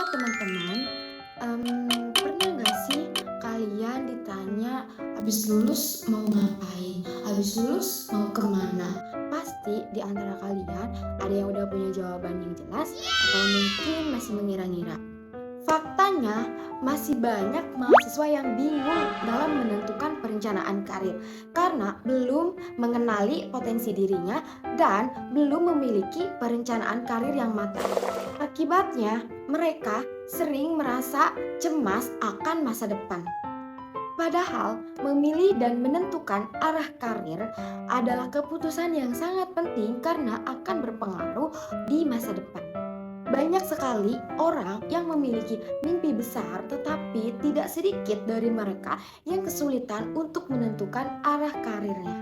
teman-teman, pernah nggak sih kalian ditanya habis lulus mau ngapain? Habis lulus mau kemana? Pasti di antara kalian ada yang udah punya jawaban yang jelas atau mungkin masih mengira-ngira. Faktanya, masih banyak mahasiswa yang bingung dalam menentukan perencanaan karir karena belum mengenali potensi dirinya dan belum memiliki perencanaan karir yang matang. Akibatnya, mereka sering merasa cemas akan masa depan. Padahal, memilih dan menentukan arah karir adalah keputusan yang sangat penting karena akan berpengaruh di masa depan. Banyak sekali orang yang memiliki mimpi besar, tetapi tidak sedikit dari mereka yang kesulitan untuk menentukan arah karirnya.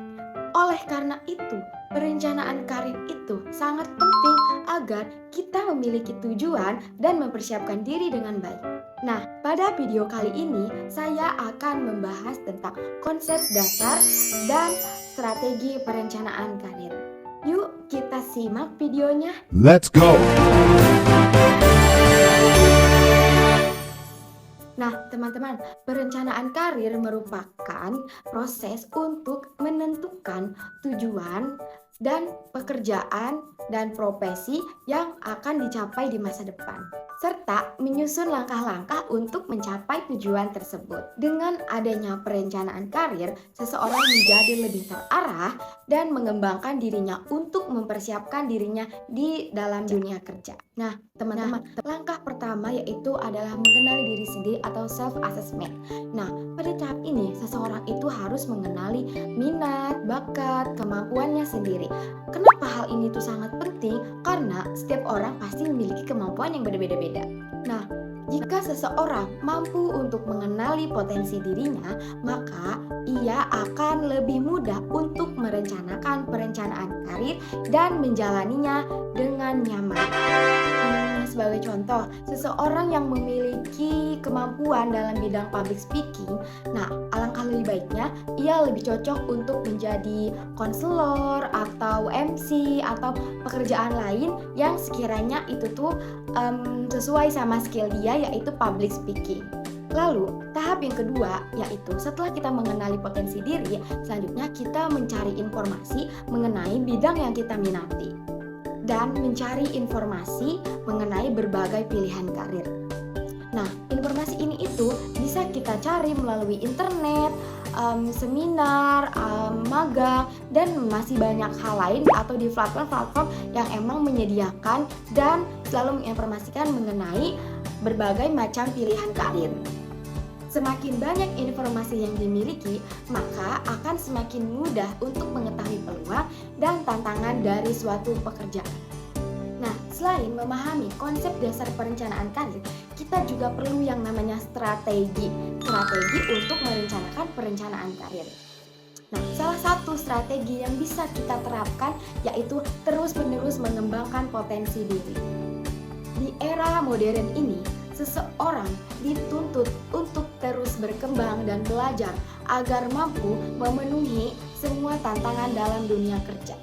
Oleh karena itu, perencanaan karir itu sangat penting agar kita memiliki tujuan dan mempersiapkan diri dengan baik. Nah, pada video kali ini saya akan membahas tentang konsep dasar dan strategi perencanaan karir. Yuk kita simak videonya. Let's go! Nah, teman-teman, perencanaan karir merupakan proses untuk menentukan tujuan dan pekerjaan dan profesi yang akan dicapai di masa depan, serta menyusun langkah-langkah untuk mencapai tujuan tersebut. Dengan adanya perencanaan karir, seseorang menjadi lebih terarah dan mengembangkan dirinya untuk mempersiapkan dirinya di dalam dunia kerja. Nah, teman-teman, langkah pertama yaitu adalah mengenali diri sendiri atau self-assessment. Nah, pada tahap ini, seseorang itu harus mengenali minat, bakat, kemampuannya sendiri. Kenapa hal ini tuh sangat penting? Karena setiap orang pasti memiliki kemampuan yang berbeda-beda. Nah, jika seseorang mampu untuk mengenali potensi dirinya, maka ia akan lebih mudah untuk merencanakan perencanaan karir dan menjalaninya dengan nyaman. Sebagai contoh, seseorang yang memiliki kemampuan dalam bidang public speaking, nah alangkah lebih baiknya ia lebih cocok untuk menjadi konselor atau MC atau pekerjaan lain yang sekiranya itu tuh sesuai sama skill dia, yaitu public speaking. Lalu, tahap yang kedua yaitu setelah kita mengenali potensi diri, selanjutnya kita mencari informasi mengenai bidang yang kita minati dan mencari informasi mengenai berbagai pilihan karir. Nah, informasi ini itu bisa kita cari melalui internet, seminar, magang, dan masih banyak hal lain atau di platform-platform yang emang menyediakan dan selalu menginformasikan mengenai berbagai macam pilihan karir. Semakin banyak informasi yang dimiliki, maka akan semakin mudah untuk mengetahui peluang dan tantangan dari suatu pekerjaan. Nah, selain memahami konsep dasar perencanaan karir, kita juga perlu yang namanya strategi untuk merencanakan perencanaan karir. Nah, salah satu strategi yang bisa kita terapkan yaitu terus-menerus mengembangkan potensi diri. Di era modern ini, seseorang dituntut untuk terus berkembang dan belajar agar mampu memenuhi semua tantangan dalam dunia kerja.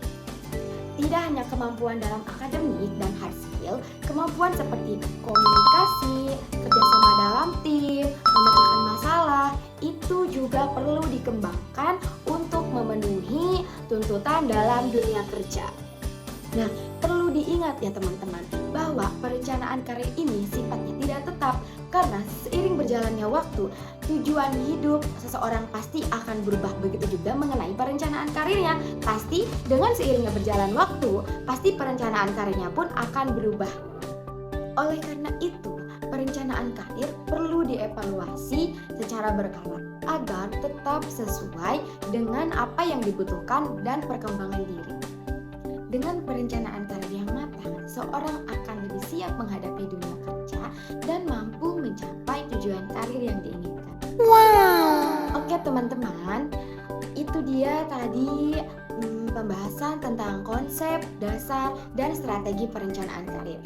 Tidak hanya kemampuan dalam akademik dan hard skill, kemampuan seperti komunikasi, kerjasama dalam tim, memecahkan masalah, itu juga perlu dikembangkan untuk memenuhi tuntutan dalam dunia kerja. Nah, perlu diingat ya teman-teman, bahwa perencanaan karir ini sifatnya tidak tetap karena seiring berjalannya waktu, tujuan hidup seseorang pasti akan berubah. Begitu juga mengenai perencanaan karirnya. Pasti dengan seiringnya berjalan waktu, pasti perencanaan karirnya pun akan berubah. Oleh karena itu, perencanaan karir perlu dievaluasi secara berkala agar tetap sesuai dengan apa yang dibutuhkan dan perkembangan diri. Dengan perencanaan karir yang matang, seorang akan lebih siap menghadapi dunia kerja dan mampu mencapai tujuan karir yang diinginkan. Wow! Oke teman-teman, itu dia tadi pembahasan tentang konsep, dasar, dan strategi perencanaan karir.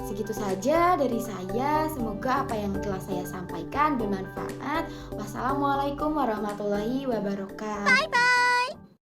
Segitu saja dari saya, semoga apa yang telah saya sampaikan bermanfaat. Wassalamualaikum warahmatullahi wabarakatuh. Bye bye.